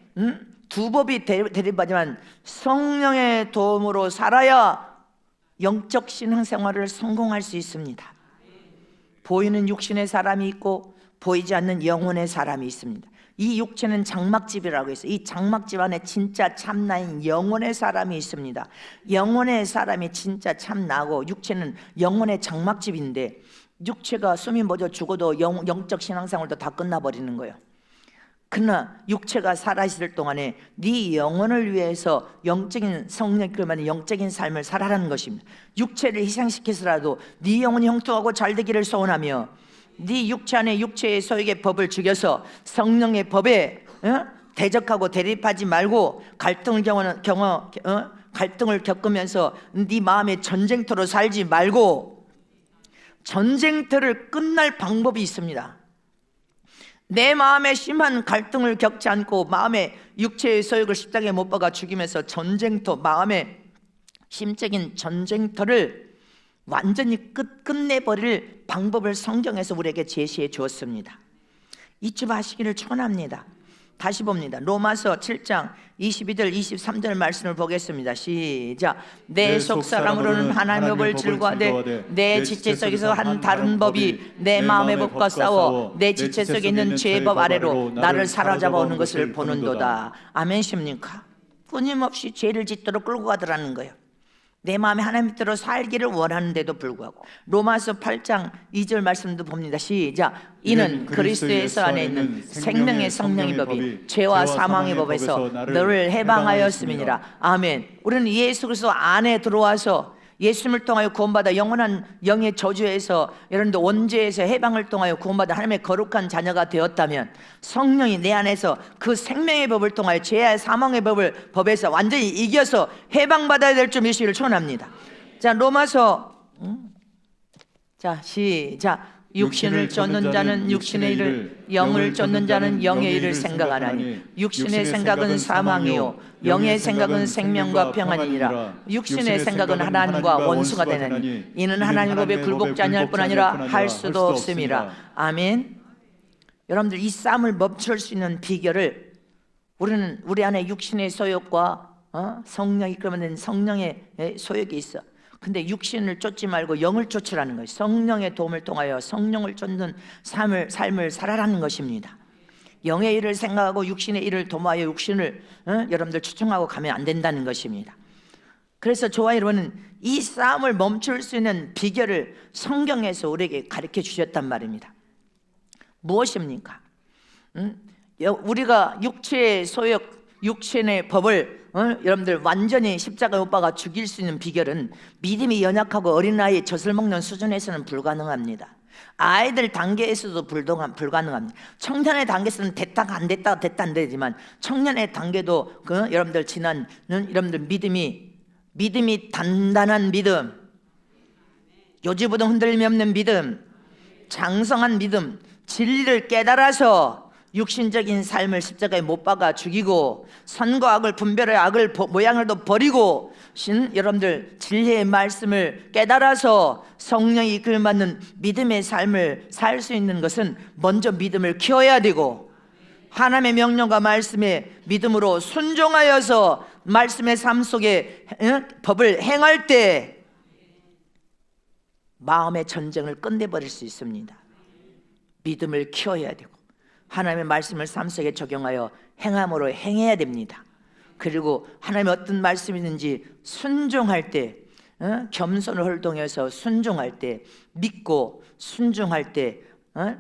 Speaker 1: 두 법이 대립하지만 성령의 도움으로 살아야 영적 신앙생활을 성공할 수 있습니다. 보이는 육신의 사람이 있고 보이지 않는 영혼의 사람이 있습니다. 이 육체는 장막집이라고 해서 이 장막집 안에 진짜 참나인 영혼의 사람이 있습니다. 영혼의 사람이 진짜 참나고 육체는 영혼의 장막집인데 육체가 숨이 멎어 죽어도 영적 신앙생활도 다 끝나버리는 거예요. 그러나 육체가 살아있을 동안에 네 영혼을 위해서 영적인 성령 그러면 영적인 삶을 살아라는 것입니다. 육체를 희생시켜서라도 네 영혼이 형통하고 잘되기를 소원하며 네 육체 안에 육체의 소욕의 법을 죽여서 성령의 법에 대적하고 대립하지 말고 갈등을 겪으면서 네 마음의 전쟁터로 살지 말고 전쟁터를 끝날 방법이 있습니다. 내 마음에 심한 갈등을 겪지 않고 마음의 육체의 소욕을 십자가에 못 박아 죽이면서 전쟁터, 마음의 심적인 전쟁터를 완전히 끝내버릴 방법을 성경에서 우리에게 제시해 주었습니다. 잊지 마시기를 축원합니다. 다시 봅니다. 로마서 7장 22절 23절 말씀을 보겠습니다. 시작. 내 속사람으로는 하나님의 법을 즐거워하되 내 지체 속에서 한 다른 법이 내 마음의 법과 싸워 내 지체 속에 있는 죄의 법 아래로 나를 사로잡아오는 것을 보는도다. 아멘십니까? 끊임없이 죄를 짓도록 끌고 가더라는 거예요. 내 마음에 하나님 뜻대로 살기를 원하는데도 불구하고 로마서 8장 2절 말씀도 봅니다. 시작. 이는 그리스도 예수 안에 있는 생명의 성령의 법이 죄와 사망의 법에서 너를 해방하였음이니라. 아멘. 우리는 예수 그리스도 안에 들어와서 예수님을 통하여 구원받아 영원한 영의 저주에서 여러분들 원죄에서 해방을 통하여 구원받아 하나님의 거룩한 자녀가 되었다면 성령이 내 안에서 그 생명의 법을 통하여 죄와 사망의 법에서 완전히 이겨서 해방받아야 될 줄 믿으시기를 축원합니다. 자, 로마서 자, 시작. 육신을 쫓는 자는 육신의 일을, 영을 쫓는 자는 영의 일을 생각하나니 육신의 생각은 사망이요 영의 생각은 생명과 평안이니라. 육신의 생각은 하나님과 원수가 되나니 이는 하나님 법에 굴복지 아니할 뿐 아니라 할 수도 없음이라. 아멘. 여러분들 이 싸움을 멈출 수 있는 비결을 우리는 우리 안에 육신의 소욕과 성령이 그러면 성령의 소욕이 있어. 근데 육신을 쫓지 말고 영을 쫓으라는 거예요. 성령의 도움을 통하여 성령을 쫓는 삶을 살아라는 것입니다. 영의 일을 생각하고 육신의 일을 도모하여 육신을 여러분들 추종하고 가면 안 된다는 것입니다. 그래서 저와 여러분은 이 싸움을 멈출 수 있는 비결을 성경에서 우리에게 가르쳐 주셨단 말입니다. 무엇입니까? 우리가 육체의 소욕, 육신의 법을 여러분들 완전히 십자가에 못 박아 죽일 수 있는 비결은 믿음이 연약하고 어린아이의 젖을 먹는 수준에서는 불가능합니다. 아이들 단계에서도 불가능합니다. 청년의 단계에서는 됐다 안 되지만 청년의 단계도 여러분들 여러분들 믿음이 단단한 믿음, 요지부동 흔들림이 없는 믿음, 장성한 믿음, 진리를 깨달아서 육신적인 삶을 십자가에 못 박아 죽이고 선과 악을 분별해 악을 모양을도 버리고 여러분들 진리의 말씀을 깨달아서 성령이 이끌받는 믿음의 삶을 살 수 있는 것은 먼저 믿음을 키워야 되고 하나님의 명령과 말씀에 믿음으로 순종하여서 말씀의 삶 속에 법을 행할 때 마음의 전쟁을 끝내버릴 수 있습니다. 믿음을 키워야 되고 하나님의 말씀을 삶 속에 적용하여 행함으로 행해야 됩니다. 그리고 하나님의 어떤 말씀이든지 순종할 때 겸손을 홀동해서 순종할 때 믿고 순종할 때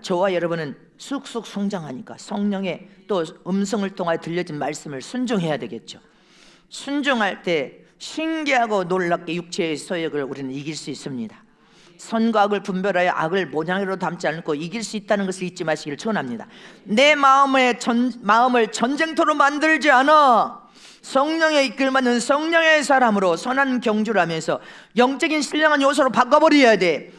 Speaker 1: 저와 여러분은 쑥쑥 성장하니까 성령의 또 음성을 통하여 들려진 말씀을 순종해야 되겠죠. 순종할 때 신기하고 놀랍게 육체의 소욕을 우리는 이길 수 있습니다. 선과 악을 분별하여 악을 모양으로 담지 않고 이길 수 있다는 것을 잊지 마시기를 축원합니다. 내 마음을 전쟁터로 만들지 않아 성령에 이끌받는 성령의 사람으로 선한 경주를 하면서 영적인 신령한 요소로 바꿔버려야 돼.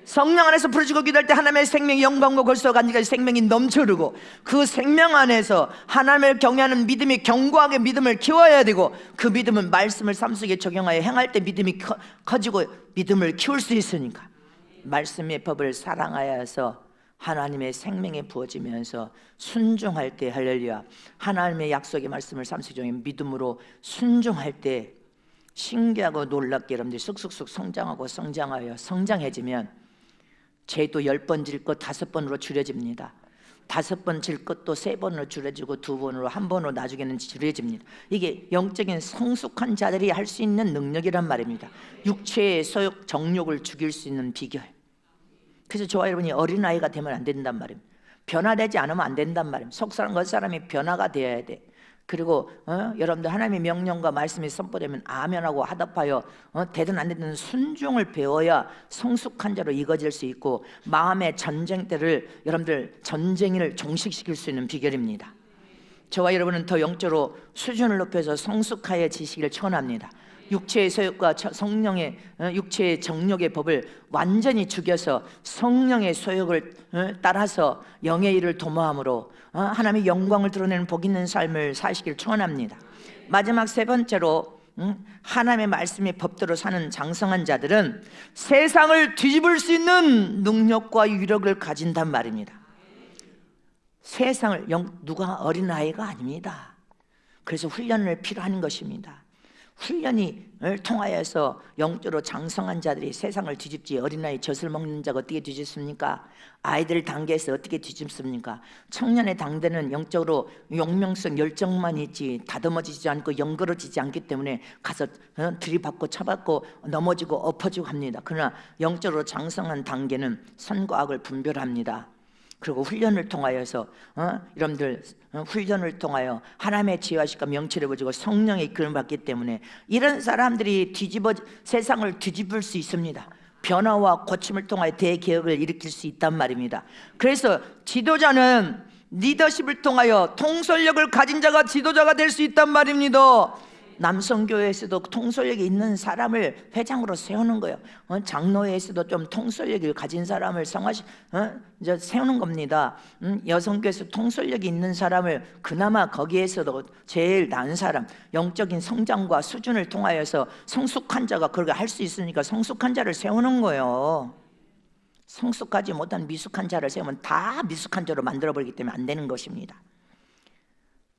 Speaker 1: 성령 안에서 부르짖고 기도할 때 하나님의 생명이 영광과 골수와 간지까지 생명이 넘쳐흐르고 그 생명 안에서 하나님을 경외하는 믿음이 견고하게 믿음을 키워야 되고 그 믿음은 말씀을 삶 속에 적용하여 행할 때 믿음이 커지고 믿음을 키울 수 있으니까 말씀의 법을 사랑하여서 하나님의 생명에 부어지면서 순종할 때 할렐루야 하나님의 약속의 말씀을 삶 속에 적용해 믿음으로 순종할 때 신기하고 놀랍게 여러분들이 쑥쑥쑥 성장하고 성장하여 성장해지면 죄도 10번 질 것 5번으로 줄여집니다. 5번 질 것도 3번으로 줄여지고 2번으로 1번으로 나중에는 줄여집니다. 이게 영적인 성숙한 자들이 할 수 있는 능력이란 말입니다. 육체의 소욕, 정욕을 죽일 수 있는 비결. 그래서 저와 여러분이 어린아이가 되면 안 된단 말입니다. 변화되지 않으면 안 된단 말입니다. 속사람 겉사람이 변화가 되어야 돼. 그리고 여러분들 하나님의 명령과 말씀이 선포되면 아멘하고 하답하여 되든 안 되든 순종을 배워야 성숙한 자로 이어질 수 있고, 마음의 전쟁대를 여러분들 전쟁을 종식시킬 수 있는 비결입니다. 저와 여러분은 더 영적으로 수준을 높여서 성숙하여지시기를 축원합니다. 육체의 소욕과 성령의 육체의 정욕의 법을 완전히 죽여서 성령의 소욕을 따라서 영의 일을 도모함으로 하나님의 영광을 드러내는 복 있는 삶을 사시길 축원합니다. 마지막 3번째로 하나님의 말씀의 법대로 사는 장성한 자들은 세상을 뒤집을 수 있는 능력과 위력을 가진단 말입니다. 세상을 누가 어린아이가 아닙니다. 그래서 훈련을 필요한 것입니다. 훈련을 통하여서 영적으로 장성한 자들이 세상을 뒤집지. 어린아이 젖을 먹는 자가 어떻게 뒤집습니까? 아이들 단계에서 어떻게 뒤집습니까? 청년의 당대는 영적으로 용맹성, 열정만 있지 다듬어지지 않고 영그러지지 않기 때문에 가서 들이받고 쳐받고 넘어지고 엎어지고 합니다. 그러나 영적으로 장성한 단계는 선과 악을 분별합니다. 그리고 훈련을 통하여서 여러분들 훈련을 통하여 하나님의 지혜와 지식과 명철을 가지고 성령의 이끌음을 받기 때문에 이런 사람들이 세상을 뒤집을 수 있습니다. 변화와 고침을 통하여 대개혁을 일으킬 수 있단 말입니다. 그래서 지도자는 리더십을 통하여 통솔력을 가진 자가 지도자가 될 수 있단 말입니다. 남성교회에서도 통솔력이 있는 사람을 회장으로 세우는 거예요. 장로회에서도 좀 통솔력을 가진 사람을 이제 세우는 겁니다. 여성교회에서 통솔력이 있는 사람을 그나마 거기에서도 제일 나은 사람, 영적인 성장과 수준을 통하여서 성숙한 자가 그렇게 할 수 있으니까 성숙한 자를 세우는 거예요. 성숙하지 못한 미숙한 자를 세우면 다 미숙한 자로 만들어버리기 때문에 안 되는 것입니다.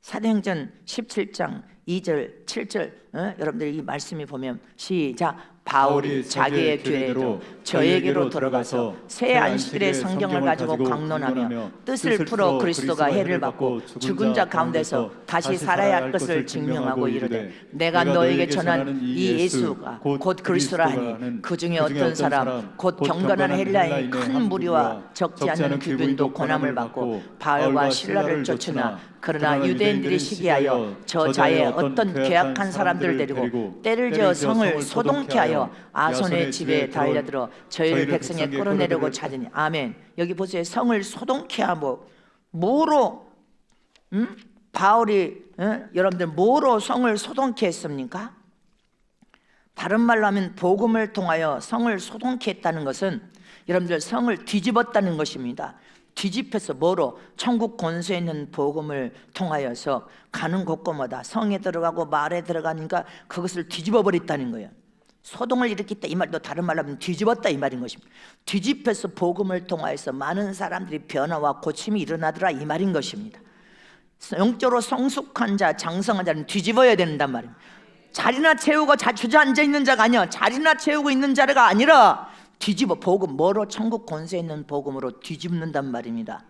Speaker 1: 사도행전 17장 2절 7절 여러분들 이 말씀이 보면 시작. 바울이 자기의 교회로 저에게로 들어가서 새 안식일의 성경을 가지고 강론하며 뜻을 풀어 그리스도가 해를 받고 죽은 자 가운데서 다시 살아야 할 것을 증명하고 이르되 내가 너에게 전한 이 예수가 곧 그리스도라 하니 그 중에 어떤 사람 곧 경건한 헬라인이 큰 무리와 적지 않은 귀빈도 고난을 받고 바울과 실라를 쫓으나 그러나 유대인들이 시기하여 저 자에 어떤 괴악한 사람들을 데리고 때를 지어 성을 소동케 하여 아손의 집에 달려들어 저희를 백성에 끌어내려고 찾으니. 아멘. 여기 보세요. 성을 소동케 하고 뭐로 바울이 여러분들 뭐로 성을 소동케 했습니까? 다른 말로 하면 복음을 통하여 성을 소동케 했다는 것은 여러분들 성을 뒤집었다는 것입니다. 뒤집혀서 뭐로? 천국 권세에 있는 복음을 통하여서 가는 곳곳마다 성에 들어가고 말에 들어가니까 그것을 뒤집어 버렸다는 거예요. 소동을 일으켰다 이 말도 다른 말로 하면 뒤집었다 이 말인 것입니다. 뒤집혀서 복음을 통하여서 많은 사람들이 변화와 고침이 일어나더라 이 말인 것입니다. 영적으로 성숙한 자, 장성한 자는 뒤집어야 된단 말입니다. 자리나 채우고 주저앉아 있는 자가 아니야. 자리나 채우고 있는 자가 아니라 뒤집어. 복음 뭐로? 천국 권세 있는 복음으로 뒤집는단 말입니다.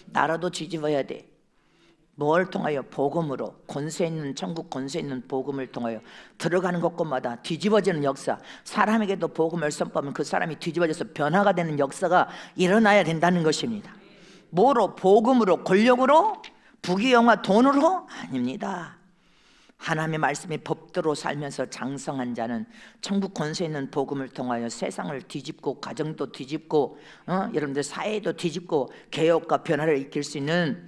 Speaker 1: 나라도 뒤집어야 돼. 뭘 통하여? 복음으로. 권세 있는 천국 권세 있는 복음을 통하여 들어가는 곳곳마다 뒤집어지는 역사. 사람에게도 복음을 선포하면 그 사람이 뒤집어져서 변화가 되는 역사가 일어나야 된다는 것입니다. 뭐로? 복음으로. 권력으로? 부귀영화 돈으로? 아닙니다. 하나님의 말씀이 법대로 살면서 장성한 자는 천국 권세 있는 복음을 통하여 세상을 뒤집고 가정도 뒤집고 여러분들 사회도 뒤집고 개혁과 변화를 일으킬 수 있는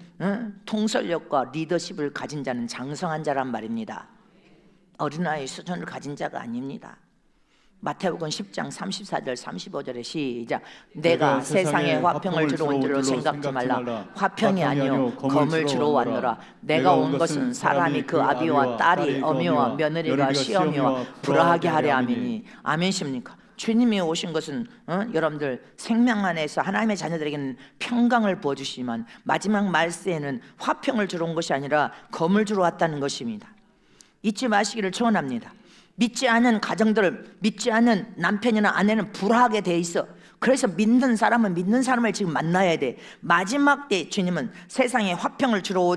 Speaker 1: 통솔력과 리더십을 가진 자는 장성한 자란 말입니다. 어린아이 수준을 가진 자가 아닙니다. 마태복음 10장 34절 35절에 시작. 내가 세상에 화평을 주러 온 줄로 생각지 말라. 화평이 아니요 검을 주러 왔노라. 내가 온 것은 사람이 그 아비와 딸이 어미와 며느리가 시어미와 불화하게 하려 함이니. 아멘십니까? 주님이 오신 것은 여러분들 생명 안에서 하나님의 자녀들에게는 평강을 부어주시지만 마지막 말세에는 화평을 주러 온 것이 아니라 검을 주러 왔다는 것입니다. 잊지 마시기를 축원합니다. 믿지 않은 가정들, 믿지 않은 남편이나 아내는 불화하게 돼 있어. 그래서 믿는 사람은 믿는 사람을 지금 만나야 돼. 마지막 때 주님은 세상에 화평을 주러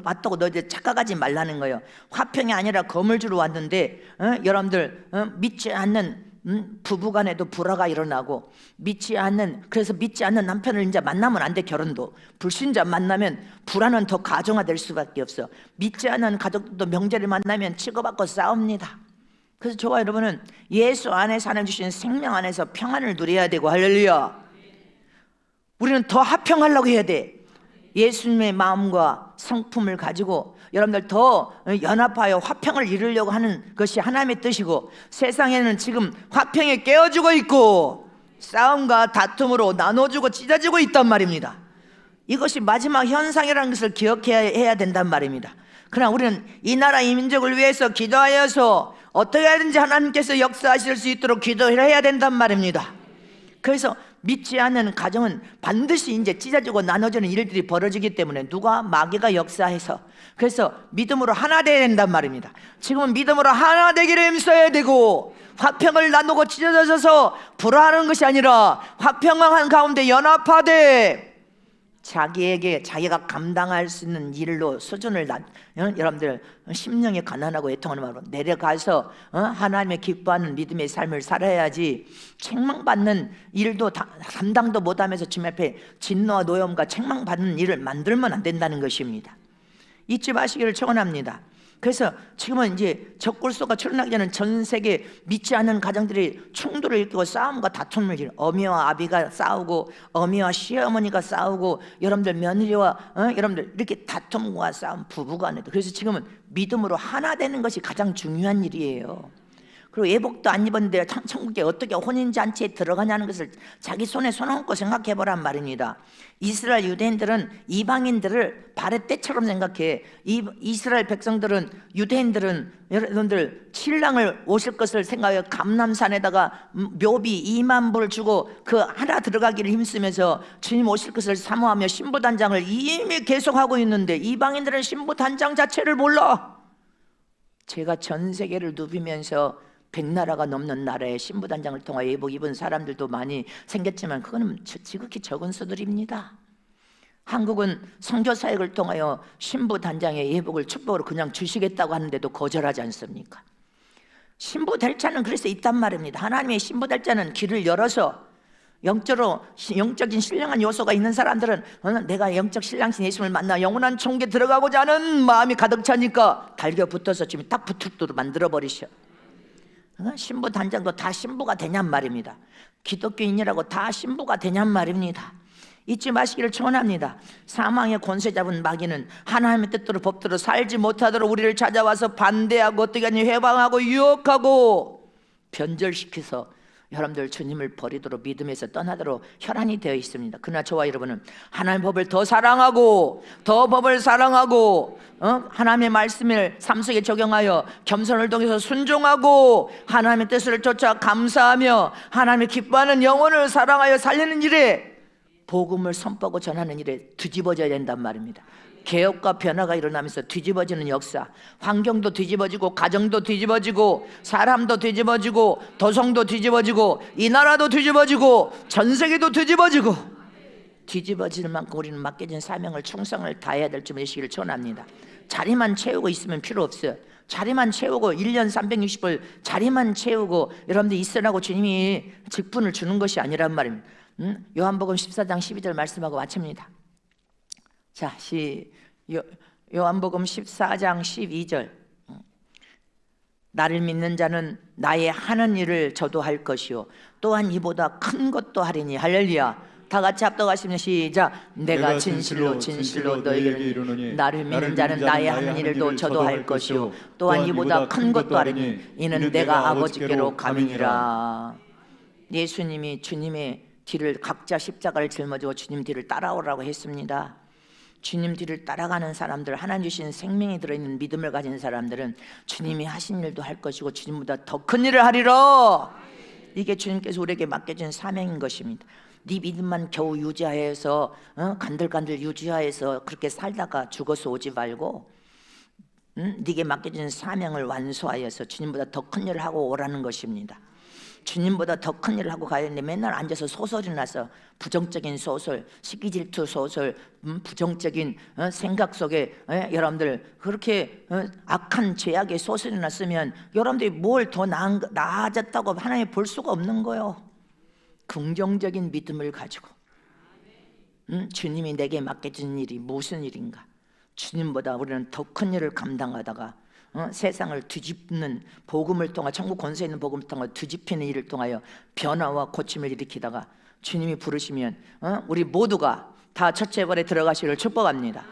Speaker 1: 왔다고 너희들 착각하지 말라는 거예요. 화평이 아니라 검을 주러 왔는데 여러분들 믿지 않는 부부간에도 불화가 일어나고, 그래서 믿지 않는 남편을 이제 만나면 안 돼. 결혼도 불신자 만나면 불화는 더 가정화될 수밖에 없어. 믿지 않는 가족들도 명절을 만나면 치고받고 싸웁니다. 그래서 저와 여러분은 예수 안에서 하나님 주신 생명 안에서 평안을 누려야 되고, 할렐루야. 우리는 더 화평하려고 해야 돼. 예수님의 마음과 성품을 가지고 여러분들 더 연합하여 화평을 이루려고 하는 것이 하나님의 뜻이고, 세상에는 지금 화평에 깨어지고 있고 싸움과 다툼으로 나눠주고 찢어지고 있단 말입니다. 이것이 마지막 현상이라는 것을 기억해야 된단 말입니다. 그러나 우리는 이 나라 이 민족을 위해서 기도하여서 어떻게 하든지 하나님께서 역사하실 수 있도록 기도를 해야 된단 말입니다. 그래서 믿지 않는 가정은 반드시 이제 찢어지고 나눠지는 일들이 벌어지기 때문에 누가 마귀가 역사해서, 그래서 믿음으로 하나 되어야 된단 말입니다. 지금은 믿음으로 하나 되기를 힘써야 되고, 화평을 나누고 찢어져서 불화하는 것이 아니라 화평한 가운데 연합하되 자기에게 자기가 감당할 수 있는 일로 수준을 여러분들 심령이 가난하고 애통하는 마음으로 내려가서 하나님의 기뻐하는 믿음의 삶을 살아야지, 책망받는 일도 감당도 못하면서 주님 앞에 진노와 노여움과 책망받는 일을 만들면 안 된다는 것입니다. 잊지 마시기를 축원합니다. 그래서 지금은 이제 적굴소가 출현하기 전에 전 세계 믿지 않는 가정들이 충돌을 일으키고 싸움과 다툼을 일으키고, 어미와 아비가 싸우고 어미와 시어머니가 싸우고, 여러분들 며느리와 여러분들 이렇게 다툼과 싸움, 부부간에도. 그래서 지금은 믿음으로 하나 되는 것이 가장 중요한 일이에요. 그리고 예복도 안 입었는데 천국에 어떻게 혼인잔치에 들어가냐는 것을 자기 손에 손 얹고 생각해 보란 말입니다. 이스라엘 유대인들은 이방인들을 발의 때처럼 생각해. 이스라엘 백성들은, 유대인들은 여러분들 신랑을 오실 것을 생각해 감람산에다가 묘비 2만 불 주고 그 하나 들어가기를 힘쓰면서 주님 오실 것을 사모하며 신부단장을 이미 계속하고 있는데, 이방인들은 신부단장 자체를 몰라. 제가 전 세계를 누비면서 100나라가 넘는 나라에 신부단장을 통하여 예복 입은 사람들도 많이 생겼지만 그거는 지극히 적은 수들입니다. 한국은 선교사역을 통하여 신부단장의 예복을 축복으로 그냥 주시겠다고 하는데도 거절하지 않습니까? 신부 될 자는 그래서 있단 말입니다. 하나님의 신부 될 자는 길을 열어서, 영적인 신령한 요소가 있는 사람들은 내가 영적 신랑신 예수님을 만나 영원한 천국에 들어가고자 하는 마음이 가득 차니까 달겨붙어서 지금 딱 붙도록 만들어버리셔. 신부 단장도 다 신부가 되냔 말입니다. 기독교인이라고 다 신부가 되냔 말입니다. 잊지 마시기를 축원합니다. 사망의 권세 잡은 마귀는 하나님의 뜻대로 법대로 살지 못하도록 우리를 찾아와서 반대하고, 어떻게 하니 회방하고 유혹하고 변절시켜서 여러분들 주님을 버리도록, 믿음에서 떠나도록 혈안이 되어 있습니다. 그러나 저와 여러분은 하나님의 법을 더 사랑하고 더 법을 사랑하고 하나님의 말씀을 삶 속에 적용하여 겸손을 통해서 순종하고 하나님의 뜻을 쫓아 감사하며 하나님의 기뻐하는 영혼을 사랑하여 살리는 일에, 복음을 선포하고 전하는 일에 뒤집어져야 된단 말입니다. 개혁과 변화가 일어나면서 뒤집어지는 역사, 환경도 뒤집어지고 가정도 뒤집어지고 사람도 뒤집어지고 도성도 뒤집어지고 이 나라도 뒤집어지고 전 세계도 뒤집어지고, 뒤집어지는 만큼 우리는 맡겨진 사명을 충성을 다해야 될 줄 믿으시기를 축원합니다. 자리만 채우고 있으면 필요 없어요. 자리만 채우고 1년 360을 자리만 채우고 여러분들 있으라고 주님이 직분을 주는 것이 아니란 말입니다. 요한복음 14장 12절 말씀하고 마칩니다. 자, 요한복음 14장 12절. 나를 믿는 자는 나의 하는 일을 저도 할 것이요 또한 이보다 큰 것도 하리니. 할렐루야. 다 같이 합독하시면 시작. 내가 진실로 너에게 이르노니 나를 믿는 자는 나의 하는 일도 저도 할 것이요 또한 이보다 큰 것도 하리니 이는 내가 아버지께로 감이니라. 예수님이 주님의 뒤를, 각자 십자가를 짊어지고 주님 뒤를 따라오라고 했습니다. 주님 뒤를 따라가는 사람들, 하나님 주신 생명이 들어있는 믿음을 가진 사람들은 주님이 하신 일도 할 것이고 주님보다 더 큰 일을 하리라. 이게 주님께서 우리에게 맡겨진 사명인 것입니다. 네 믿음만 겨우 유지하여서 간들간들 유지하여서 그렇게 살다가 죽어서 오지 말고 네게 맡겨진 사명을 완수하여서 주님보다 더 큰 일을 하고 오라는 것입니다. 주님보다 더 큰 일을 하고 가야 되는데 맨날 앉아서 소설이 나서 부정적인 소설, 시기질투 소설, 부정적인 생각 속에 여러분들 그렇게 악한 죄악의 소설이 났으면 여러분들이 뭘 더 나아졌다고 하나님 볼 수가 없는 거예요. 긍정적인 믿음을 가지고 주님이 내게 맡겨준 일이 무슨 일인가? 주님보다 우리는 더 큰 일을 감당하다가 세상을 뒤집는 복음을 통하 천국 권세 있는 복음을 통하 뒤집히는 일을 통하여 변화와 고침을 일으키다가 주님이 부르시면 우리 모두가 다 첫째 벌에 들어가시기를 축복합니다.